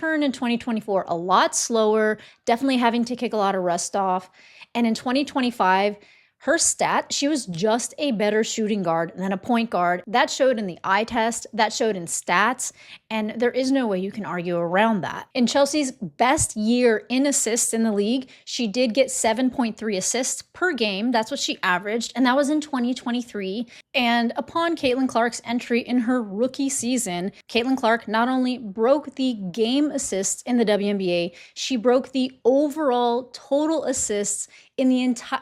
Turned in 2024 a lot slower, definitely having to kick a lot of rust off. And in 2025, her stat, she was just a better shooting guard than a point guard. That showed in the eye test, that showed in stats, and there is no way you can argue around that. In Chelsea's best year in assists in the league, she did get 7.3 assists per game. That's what she averaged, and that was in 2023. And upon Caitlin Clark's entry in her rookie season, Caitlin Clark not only broke the game assists in the WNBA, she broke the overall total assists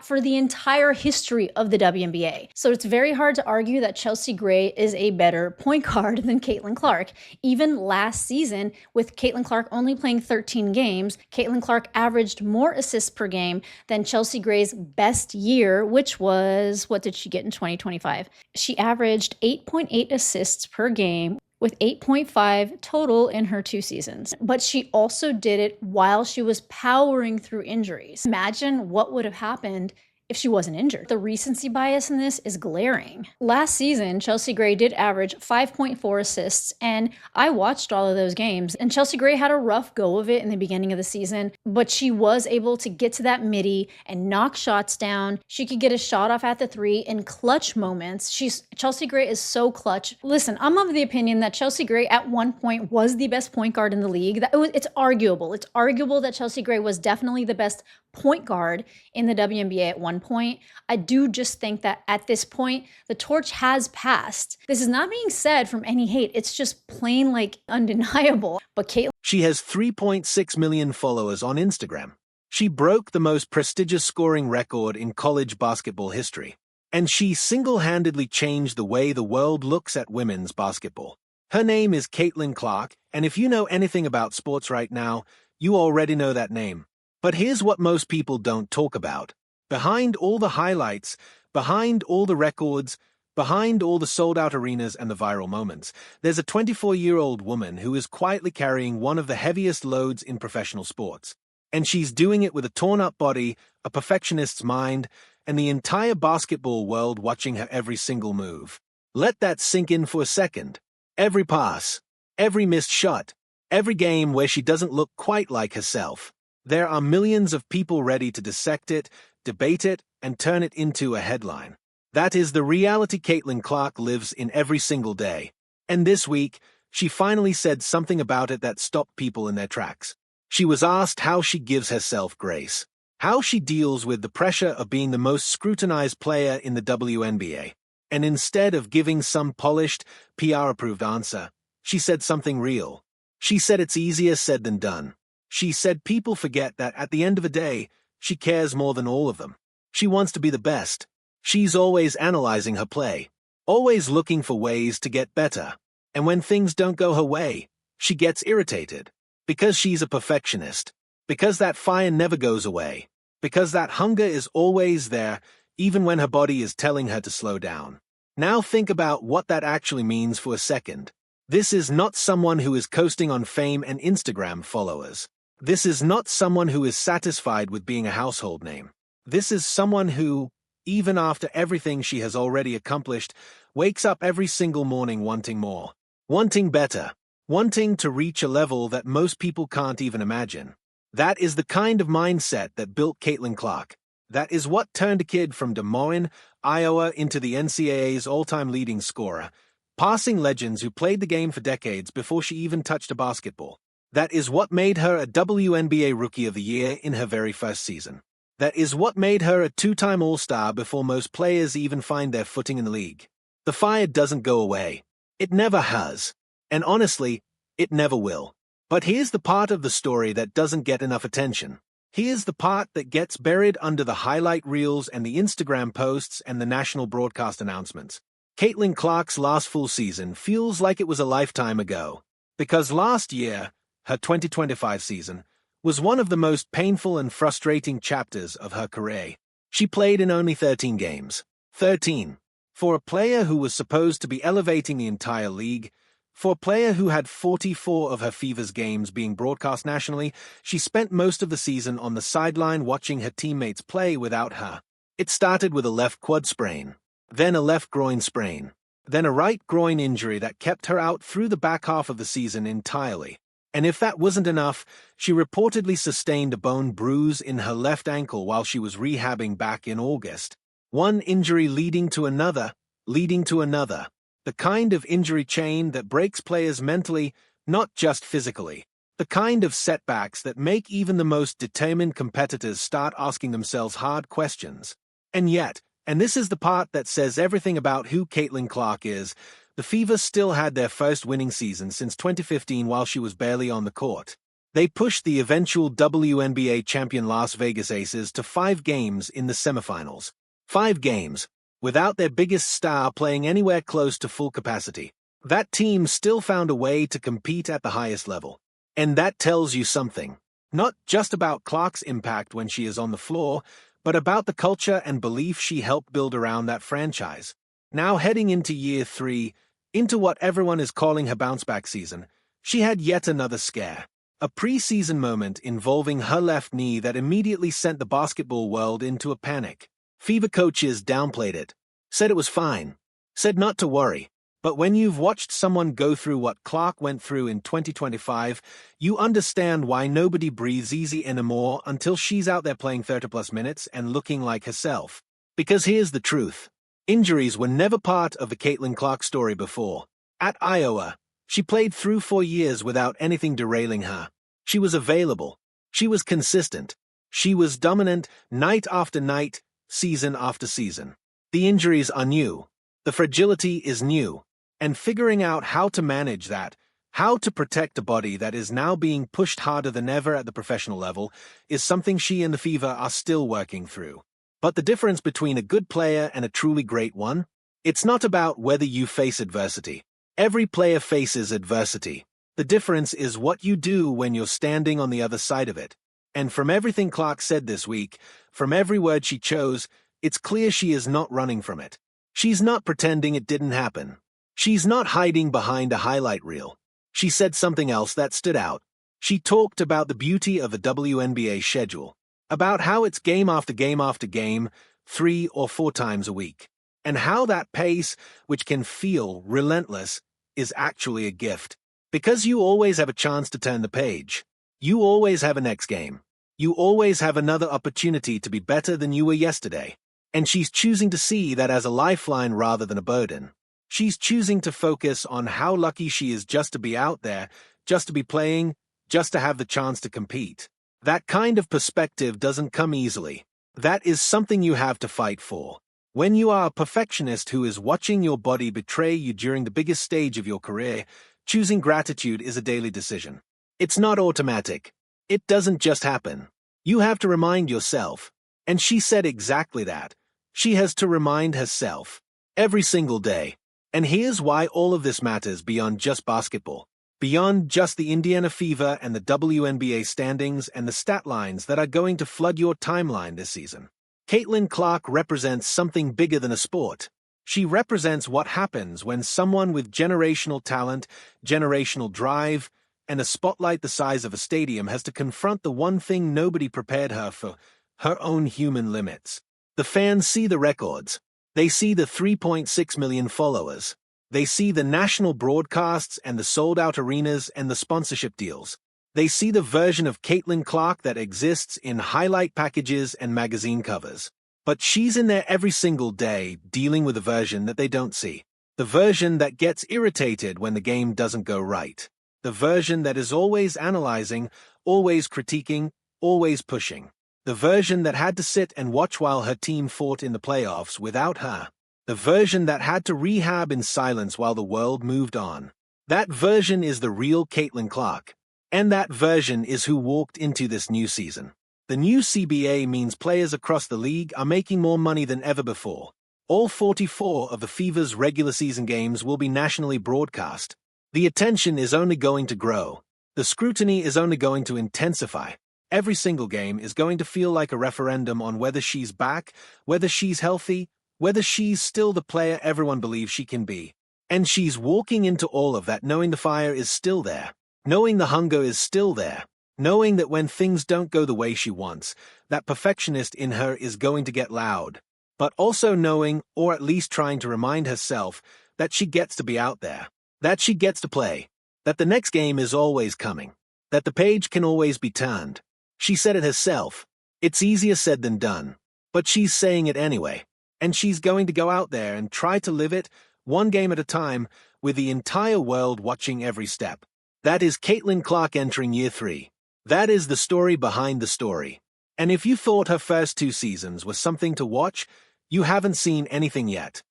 for the entire history of the WNBA. So it's very hard to argue that Chelsea Gray is a better point guard than Caitlin Clark. Even last season, with Caitlin Clark only playing 13 games, Caitlin Clark averaged more assists per game than Chelsea Gray's best year, which was, what did she get in 2025? She averaged 8.8 assists per game, with 8.5 total in her 2 seasons. But she also did it while she was powering through injuries. Imagine what would have happened if she wasn't injured. The recency bias in this is glaring. Last season, Chelsea Gray did average 5.4 assists, and I watched all of those games. And Chelsea Gray had a rough go of it in the beginning of the season, but she was able to get to that midi and knock shots down. She could get a shot off at the 3 in clutch moments. Chelsea Gray is so clutch. Listen, I'm of the opinion that Chelsea Gray at one point was the best point guard in the league. It's arguable. It's arguable that Chelsea Gray was definitely the best point guard in the WNBA at one point. I do just think that at this point, the torch has passed. This is not being said from any hate. It's just plain undeniable. But Caitlin... She has 3.6 million followers on Instagram. She broke the most prestigious scoring record in college basketball history. And she single-handedly changed the way the world looks at women's basketball. Her name is Caitlin Clark, and if you know anything about sports right now, you already know that name. But here's what most people don't talk about. Behind all the highlights, behind all the records, behind all the sold-out arenas and the viral moments, there's a 24-year-old woman who is quietly carrying one of the heaviest loads in professional sports. And she's doing it with a torn-up body, a perfectionist's mind, and the entire basketball world watching her every single move. Let that sink in for a second. Every pass, every missed shot, every game where she doesn't look quite like herself. There are millions of people ready to dissect it, debate it, and turn it into a headline. That is the reality Caitlin Clark lives in every single day. And this week, she finally said something about it that stopped people in their tracks. She was asked how she gives herself grace, how she deals with the pressure of being the most scrutinized player in the WNBA. And instead of giving some polished, PR-approved answer, she said something real. She said it's easier said than done. She said people forget that at the end of the day, she cares more than all of them. She wants to be the best. She's always analyzing her play, always looking for ways to get better. And when things don't go her way, she gets irritated. Because she's a perfectionist. Because that fire never goes away. Because that hunger is always there, even when her body is telling her to slow down. Now think about what that actually means for a second. This is not someone who is coasting on fame and Instagram followers. This is not someone who is satisfied with being a household name. This is someone who, even after everything she has already accomplished, wakes up every single morning wanting more, wanting better, wanting to reach a level that most people can't even imagine. That is the kind of mindset that built Caitlin Clark. That is what turned a kid from Des Moines, Iowa into the NCAA's all-time leading scorer, passing legends who played the game for decades before she even touched a basketball. That is what made her a WNBA Rookie of the Year in her very first season. That is what made her a 2-time All-Star before most players even find their footing in the league. The fire doesn't go away. It never has. And honestly, it never will. But here's the part of the story that doesn't get enough attention. Here's the part that gets buried under the highlight reels and the Instagram posts and the national broadcast announcements. Caitlin Clark's last full season feels like it was a lifetime ago. Because last year, her 2025 season, was one of the most painful and frustrating chapters of her career. She played in only 13 games. 13. For a player who was supposed to be elevating the entire league, for a player who had 44 of her Fever's games being broadcast nationally, she spent most of the season on the sideline watching her teammates play without her. It started with a left quad sprain, then a left groin sprain, then a right groin injury that kept her out through the back half of the season entirely. And if that wasn't enough, she reportedly sustained a bone bruise in her left ankle while she was rehabbing back in August. One injury leading to another, leading to another. The kind of injury chain that breaks players mentally, not just physically. The kind of setbacks that make even the most determined competitors start asking themselves hard questions. And yet, and this is the part that says everything about who Caitlin Clark is, the Fever still had their first winning season since 2015 while she was barely on the court. They pushed the eventual WNBA champion Las Vegas Aces to 5 games in the semifinals. 5 games, without their biggest star playing anywhere close to full capacity. That team still found a way to compete at the highest level. And that tells you something. Not just about Clark's impact when she is on the floor, but about the culture and belief she helped build around that franchise. Now heading into year 3, into what everyone is calling her bounce-back season, she had yet another scare. A preseason moment involving her left knee that immediately sent the basketball world into a panic. Fever coaches downplayed it, said it was fine, said not to worry. But when you've watched someone go through what Clark went through in 2025, you understand why nobody breathes easy anymore until she's out there playing 30-plus minutes and looking like herself. Because here's the truth. Injuries were never part of the Caitlin Clark story before. At Iowa, she played through 4 years without anything derailing her. She was available. She was consistent. She was dominant night after night, season after season. The injuries are new. The fragility is new. And figuring out how to manage that, how to protect a body that is now being pushed harder than ever at the professional level, is something she and the Fever are still working through. But the difference between a good player and a truly great one? It's not about whether you face adversity. Every player faces adversity. The difference is what you do when you're standing on the other side of it. And from everything Clark said this week, from every word she chose, it's clear she is not running from it. She's not pretending it didn't happen. She's not hiding behind a highlight reel. She said something else that stood out. She talked about the beauty of the WNBA schedule, about how it's game after game after game, 3 or 4 times a week, and how that pace, which can feel relentless, is actually a gift. Because you always have a chance to turn the page. You always have a next game. You always have another opportunity to be better than you were yesterday. And she's choosing to see that as a lifeline rather than a burden. She's choosing to focus on how lucky she is just to be out there, just to be playing, just to have the chance to compete. That kind of perspective doesn't come easily. That is something you have to fight for. When you are a perfectionist who is watching your body betray you during the biggest stage of your career, choosing gratitude is a daily decision. It's not automatic. It doesn't just happen. You have to remind yourself. And she said exactly that. She has to remind herself. Every single day. And here's why all of this matters beyond just basketball. Beyond just the Indiana Fever and the WNBA standings and the stat lines that are going to flood your timeline this season. Caitlin Clark represents something bigger than a sport. She represents what happens when someone with generational talent, generational drive, and a spotlight the size of a stadium has to confront the one thing nobody prepared her for, her own human limits. The fans see the records. They see the 3.6 million followers. They see the national broadcasts and the sold-out arenas and the sponsorship deals. They see the version of Caitlin Clark that exists in highlight packages and magazine covers. But she's in there every single day dealing with a version that they don't see. The version that gets irritated when the game doesn't go right. The version that is always analyzing, always critiquing, always pushing. The version that had to sit and watch while her team fought in the playoffs without her. The version that had to rehab in silence while the world moved on. That version is the real Caitlin Clark. And that version is who walked into this new season. The new CBA means players across the league are making more money than ever before. All 44 of the Fever's regular season games will be nationally broadcast. The attention is only going to grow. The scrutiny is only going to intensify. Every single game is going to feel like a referendum on whether she's back, whether she's healthy, whether she's still the player everyone believes she can be. And she's walking into all of that knowing the fire is still there, knowing the hunger is still there, knowing that when things don't go the way she wants, that perfectionist in her is going to get loud, but also knowing, or at least trying to remind herself, that she gets to be out there, that she gets to play, that the next game is always coming. that the page can always be turned. She said it herself. It's easier said than done. But she's saying it anyway. And she's going to go out there and try to live it, one game at a time, with the entire world watching every step. That is Caitlin Clark entering year 3. That is the story behind the story. And if you thought her first 2 seasons were something to watch, you haven't seen anything yet.